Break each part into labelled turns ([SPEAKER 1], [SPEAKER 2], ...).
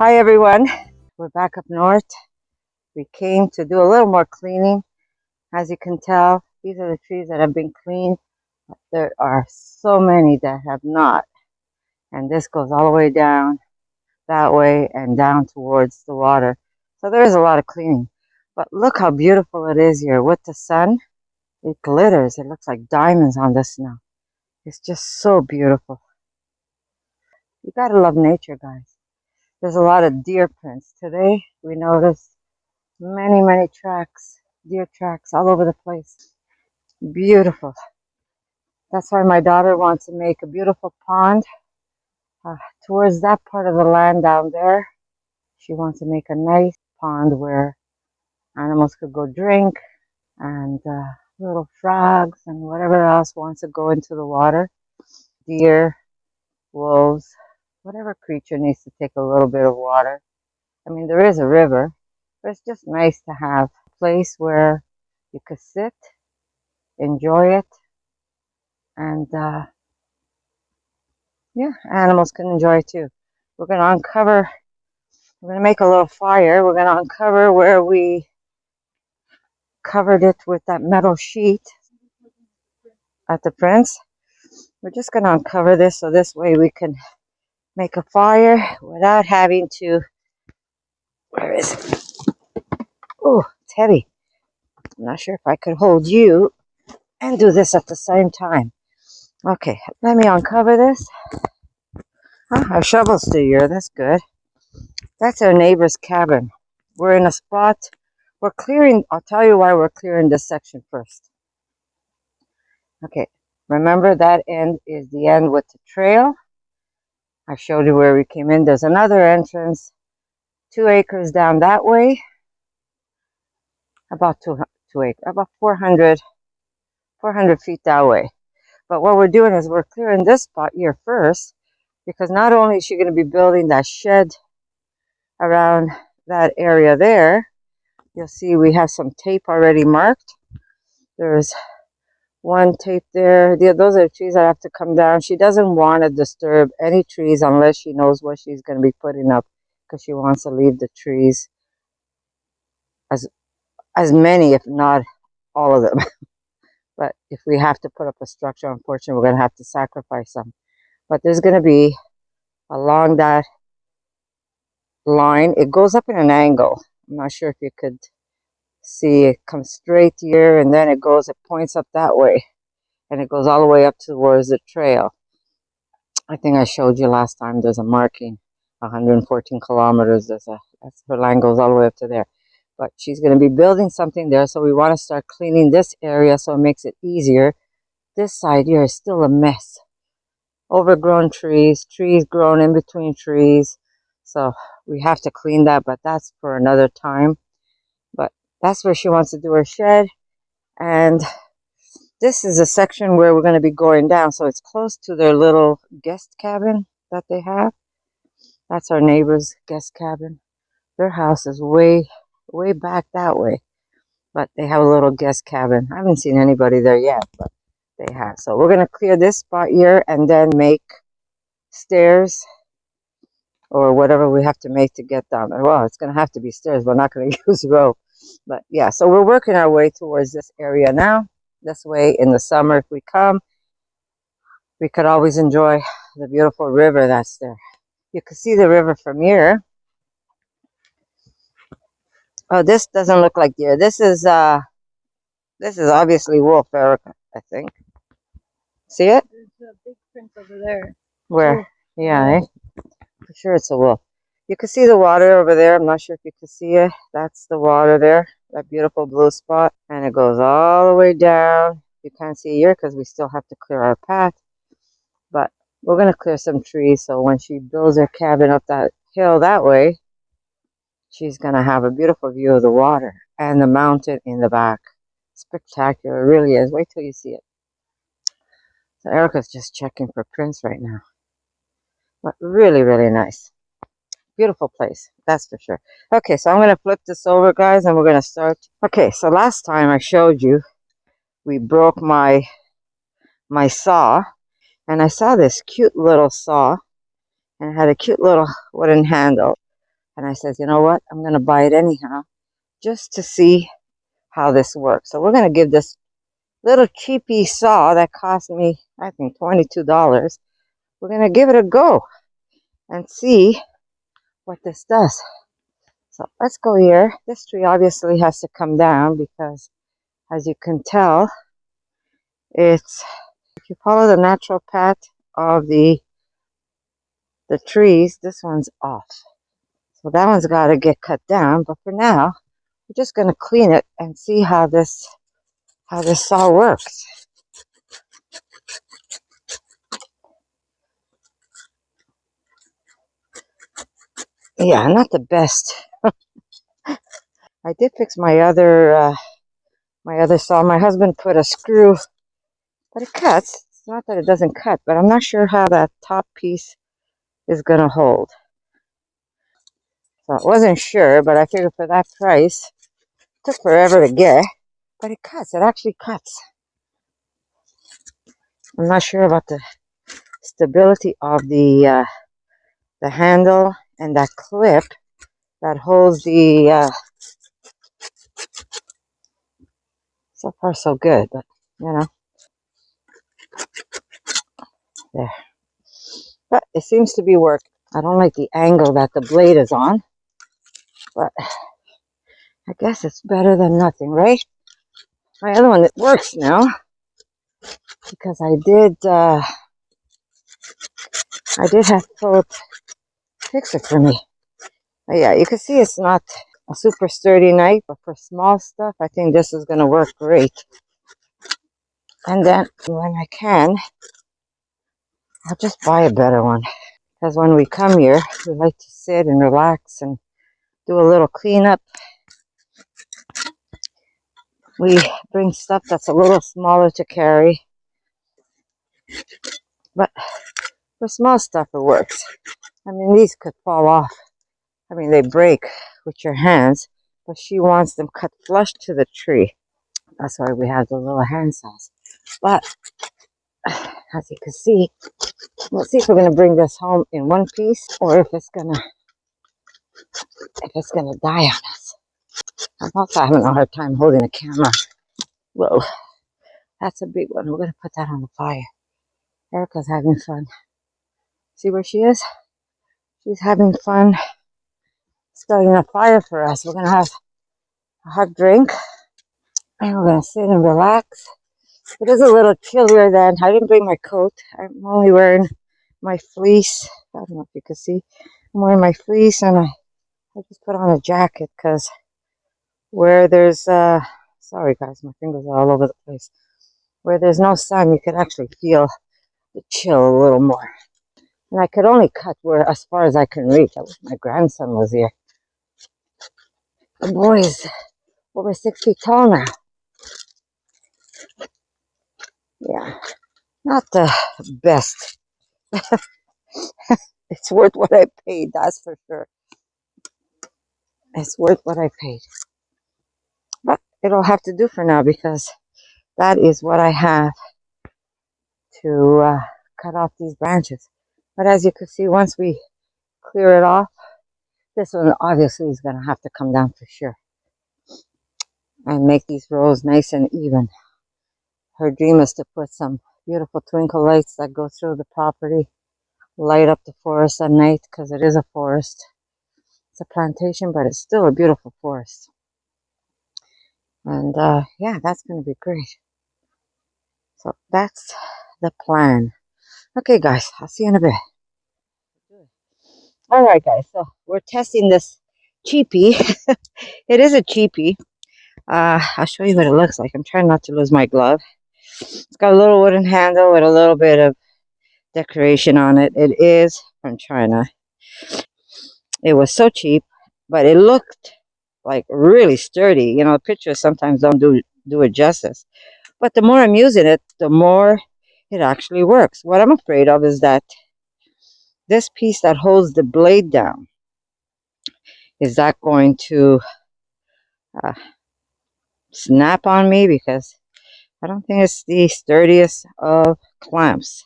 [SPEAKER 1] Hi everyone, we're back up north. We came to do a little more cleaning. As you can tell, these are the trees that have been cleaned. There are so many that have not. And this goes all the way down that way and down towards the water. So there is a lot of cleaning. But look how beautiful it is here with the sun. It glitters. It looks like diamonds on the snow. It's just so beautiful. You gotta love nature, guys. There's a lot of deer prints. Today we noticed many tracks, deer tracks all over the place. Beautiful. That's why my daughter wants to make a beautiful pond towards that part of the land down there. She wants to make a nice pond where animals could go drink and little frogs and whatever else wants to go into the water. Deer, wolves, whatever creature needs to take a little bit of water. I mean, there is a river, but it's just nice to have a place where you could sit, enjoy it, and yeah, animals can enjoy it too. We're going to make a little fire. We're going to uncover where we covered it with that metal sheet at the prints. We're just going to uncover this so this way we can make a fire without having to, where is it? Oh, it's heavy. I'm not sure if I could hold you and do this at the same time. Okay, let me uncover this. Our shovel's still here. That's good. That's our neighbor's cabin. We're in a spot. We're clearing. I'll tell you why we're clearing this section first. Okay, remember that end is the end with the trail. I showed you where we came in. There's another entrance, 2 acres down that way. About 2 acres, about 400 feet that way. But what we're doing is we're clearing this spot here first, because not only is she going to be building that shed around that area there, you'll see we have some tape already marked. There's one tape there. Those are the trees that have to come down. She doesn't want to disturb any trees unless she knows what she's going to be putting up, because she wants to leave the trees as many, if not all of them. But if we have to put up a structure, unfortunately, we're going to have to sacrifice some. But there's going to be along that line. It goes up in an angle. I'm not sure if you could see. It comes straight here, and then it points up that way, and it goes all the way up towards the trail. I think I showed you last time. There's a marking, 114 kilometers. Her line goes all the way up to there. But she's going to be building something there, so we want to start cleaning this area so it makes it easier. This side here is still a mess. Overgrown trees grown in between trees. So we have to clean that, but that's for another time. But that's where she wants to do her shed. And this is a section where we're going to be going down. So it's close to their little guest cabin that they have. That's our neighbor's guest cabin. Their house is way back that way. But they have a little guest cabin. I haven't seen anybody there yet, but they have. So we're going to clear this spot here and then make stairs or whatever we have to make to get down there. Well, it's going to have to be stairs. We're not going to use rope. But yeah, so we're working our way towards this area now. This way in the summer, if we come, we could always enjoy the beautiful river that's there. You can see the river from here. Oh, this doesn't look like deer. This is obviously wolf, Erica, I think. See it?
[SPEAKER 2] There's a big print over there.
[SPEAKER 1] Where? Wolf. Yeah, eh? For sure it's a wolf. You can see the water over there. I'm not sure if you can see it. That's the water there, that beautiful blue spot. And it goes all the way down. You can't see here because we still have to clear our path. But we're going to clear some trees, so when she builds her cabin up that hill that way, she's going to have a beautiful view of the water and the mountain in the back. Spectacular, it really is. Wait till you see it. So Erica's just checking for prints right now. But really nice. Beautiful place, that's for sure. Okay, so I'm going to flip this over, guys, and we're going to start. Okay, so last time I showed you, we broke my saw, and I saw this cute little saw, and it had a cute little wooden handle. And I said, you know what? I'm going to buy it anyhow, just to see how this works. So we're going to give this little cheapy saw that cost me, I think, $22. We're going to give it a go and see what this does. So let's go here. This tree obviously has to come down because, as you can tell, it's, if you follow the natural path of the trees, this one's off. So that one's got to get cut down. But for now, we're just going to clean it and see how this saw works. Yeah, not the best. I did fix my other saw. My husband put a screw, but it cuts. It's not that it doesn't cut, but I'm not sure how that top piece is going to hold. So I wasn't sure, but I figured for that price, it took forever to get, but it cuts. It actually cuts. I'm not sure about the stability of the handle and that clip that holds the. So far, so good, but there. But it seems to be working. I don't like the angle that the blade is on, but I guess it's better than nothing, right? My other one, it works now because I did have Philip fix it for me. But yeah, you can see it's not a super sturdy knife, but for small stuff, I think this is going to work great. And then when I can, I'll just buy a better one. Because when we come here, we like to sit and relax and do a little cleanup. We bring stuff that's a little smaller to carry. But for small stuff, it works. I mean, these could fall off. I mean, they break with your hands, but she wants them cut flush to the tree. That's why we have the little hand saws. But as you can see, let's see if we're gonna bring this home in one piece or if it's gonna die on us. I'm also having a hard time holding a camera. Whoa, that's a big one. We're gonna put that on the fire. Erika'S having fun. See where she is? She's having fun starting a fire for us. We're gonna have a hot drink and we're gonna sit and relax. It is a little chillier than, I didn't bring my coat. I'm only wearing my fleece. I don't know if you can see. I'm wearing my fleece and I just put on a jacket because where there's, sorry guys, my fingers are all over the place. Where there's no sun, you can actually feel the chill a little more. And I could only cut where, as far as I can reach. I wish my grandson was here. The boy is over 6 feet tall now. Yeah, not the best. It's worth what I paid, that's for sure. It's worth what I paid. But it'll have to do for now because that is what I have to cut off these branches. But as you can see, once we clear it off, this one obviously is going to have to come down for sure. And make these rows nice and even. Her dream is to put some beautiful twinkle lights that go through the property, light up the forest at night because it is a forest. It's a plantation, but it's still a beautiful forest. And yeah, that's going to be great. So that's the plan. Okay, guys, I'll see you in a bit. All right, guys, so we're testing this cheapie. It is a cheapie. I'll show you what it looks like. I'm trying not to lose my glove. It's got a little wooden handle with a little bit of decoration on it. It is from China. It was so cheap, but it looked like really sturdy. You know, pictures sometimes don't do it justice. But the more I'm using it, the more it actually works. What I'm afraid of is that this piece that holds the blade down, is that going to uh, snap on me? Because I don't think it's the sturdiest of clamps.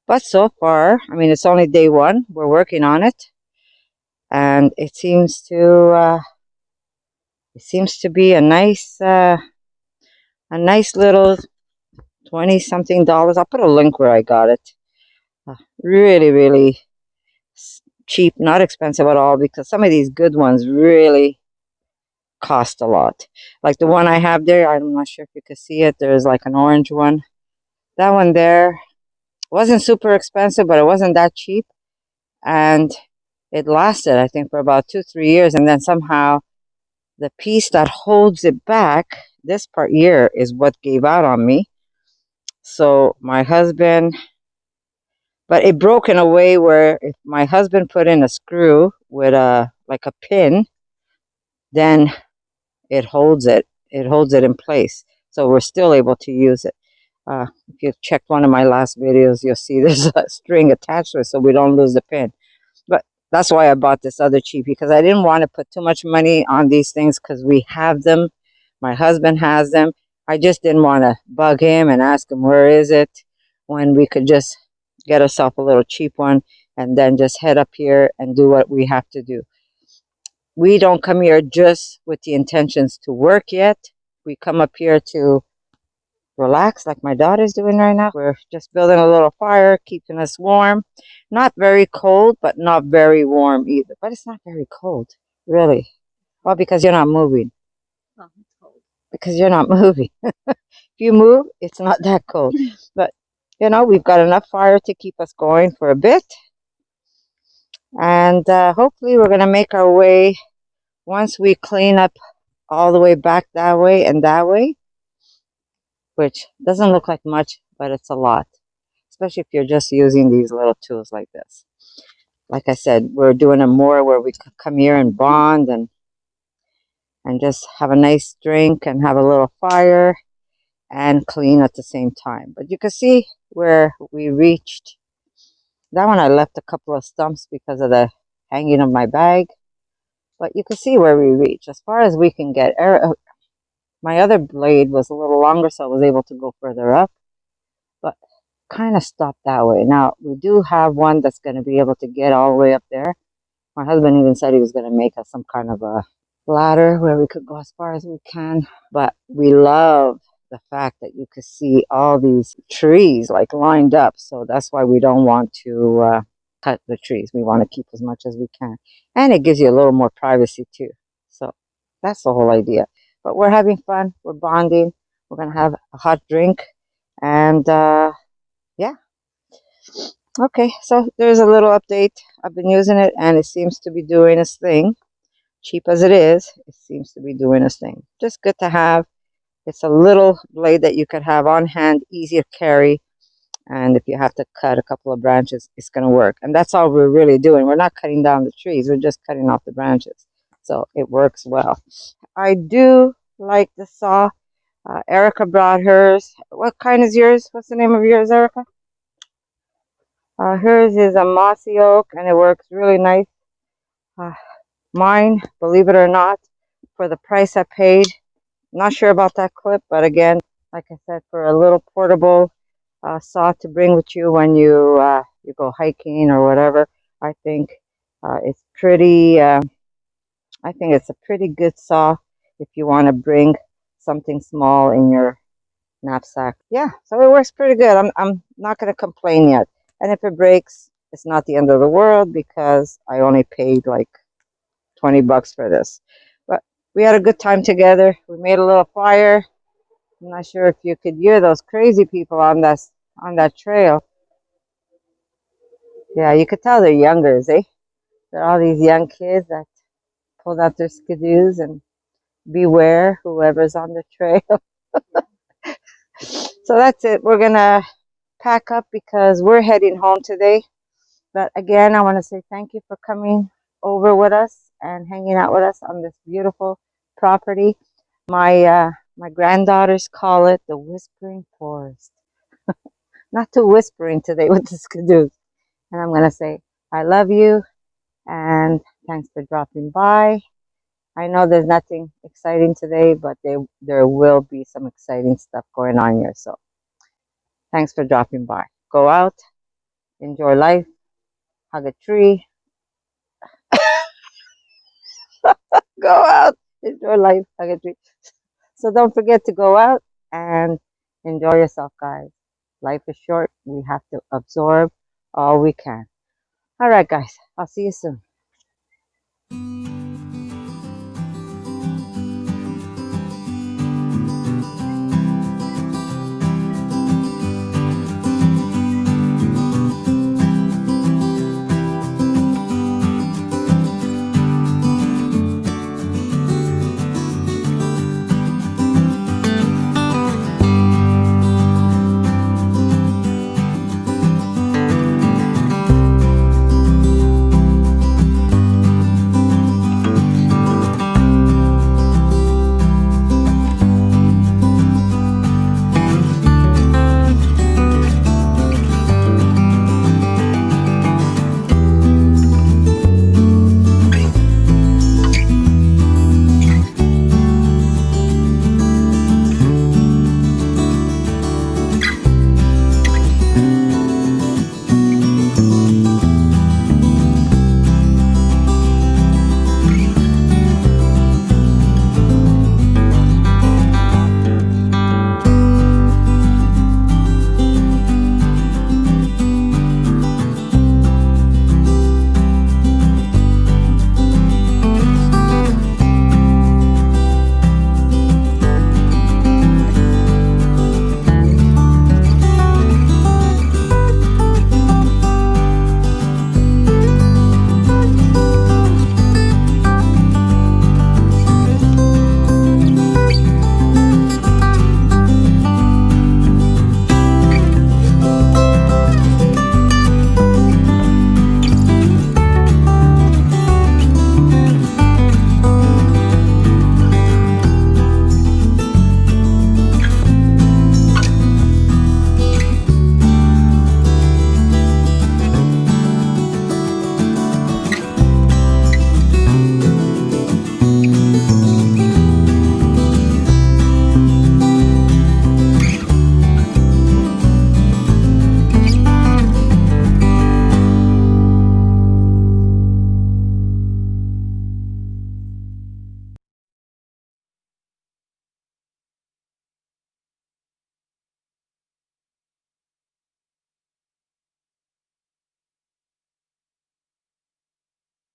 [SPEAKER 1] But so far, I mean, it's only day one. We're working on it. and it seems to be a nice little 20 something dollars. I'll put a link where I got it. Really, really cheap, not expensive at all, because some of these good ones really cost a lot. Like the one I have there, I'm not sure if you can see it. There's like an orange one. That one there wasn't super expensive, but it wasn't that cheap. And it lasted, I think, for about 2, 3 years. And then somehow the piece that holds it back, this part here, is what gave out on me. So my husband, but it broke in a way where if my husband put in a screw with a like a pin, then it holds it. It holds it in place. So we're still able to use it. If you checked one of my last videos, you'll see there's a string attached to it so we don't lose the pin. But that's why I bought this other cheap, because I didn't want to put too much money on these things because we have them. My husband has them. I just didn't want to bug him and ask him where is it when we could just get ourselves a little cheap one and then just head up here and do what we have to do. We don't come here just with the intentions to work yet. We come up here to relax like my daughter's doing right now. We're just building a little fire, keeping us warm. Not very cold, but not very warm either. But it's not very cold, really. Well, because you're not moving.
[SPEAKER 2] Oh, it's cold.
[SPEAKER 1] Because you're not moving. If you move, it's not that cold. But, we've got enough fire to keep us going for a bit. And hopefully we're going to make our way once we clean up all the way back that way and that way, which doesn't look like much, but it's a lot, especially if you're just using these little tools like this. Like I said, we're doing a more where we could come here and bond and just have a nice drink and have a little fire and clean at the same time. But you can see where we reached. That one I left a couple of stumps because of the hanging of my bag. But you can see where we reached. As far as we can get. My other blade was a little longer, so I was able to go further up. But kind of stopped that way. Now, we do have one that's going to be able to get all the way up there. My husband even said he was going to make us some kind of a ladder where we could go as far as we can. But we love the fact that you could see all these trees like lined up. So that's why we don't want to cut the trees. We want to keep as much as we can. And it gives you a little more privacy too. So that's the whole idea. But we're having fun. We're bonding. We're going to have a hot drink. And yeah. Okay, so there's a little update. I've been using it and it seems to be doing its thing. Cheap as it is, it seems to be doing its thing. Just good to have. It's a little blade that you could have on hand, easy to carry. And if you have to cut a couple of branches, it's going to work. And that's all we're really doing. We're not cutting down the trees. We're just cutting off the branches. So it works well. I do like the saw. Erica brought hers. What kind is yours? What's the name of yours, Erica? Hers is a mossy oak, and it works really nice. Mine, believe it or not, for the price I paid, not sure about that clip, but again, like I said, for a little portable saw to bring with you when you go hiking or whatever, I think it's pretty. I think it's a pretty good saw if you want to bring something small in your knapsack. Yeah, so it works pretty good. I'm not going to complain yet. And if it breaks, it's not the end of the world because I only paid like 20 bucks for this. But we had a good time together. We made a little fire. I'm not sure if you could hear those crazy people on that trail. Yeah, you could tell they're youngers, eh? They're all these young kids that pulled out their skidoos and beware whoever's on the trail. So that's it. We're gonna pack up because we're heading home today. But again, I want to say thank you for coming over with us and hanging out with us on this beautiful property. My granddaughters call it the Whispering Forest. Not too whispering today with the skidoos. And I'm going to say, I love you and thanks for dropping by. I know there's nothing exciting today, but there will be some exciting stuff going on here. So thanks for dropping by. Go out, enjoy life, hug a tree, Go out, enjoy life. So don't forget to go out and enjoy yourself, guys. Life is short. We have to absorb all we can. All right, guys. I'll see you soon.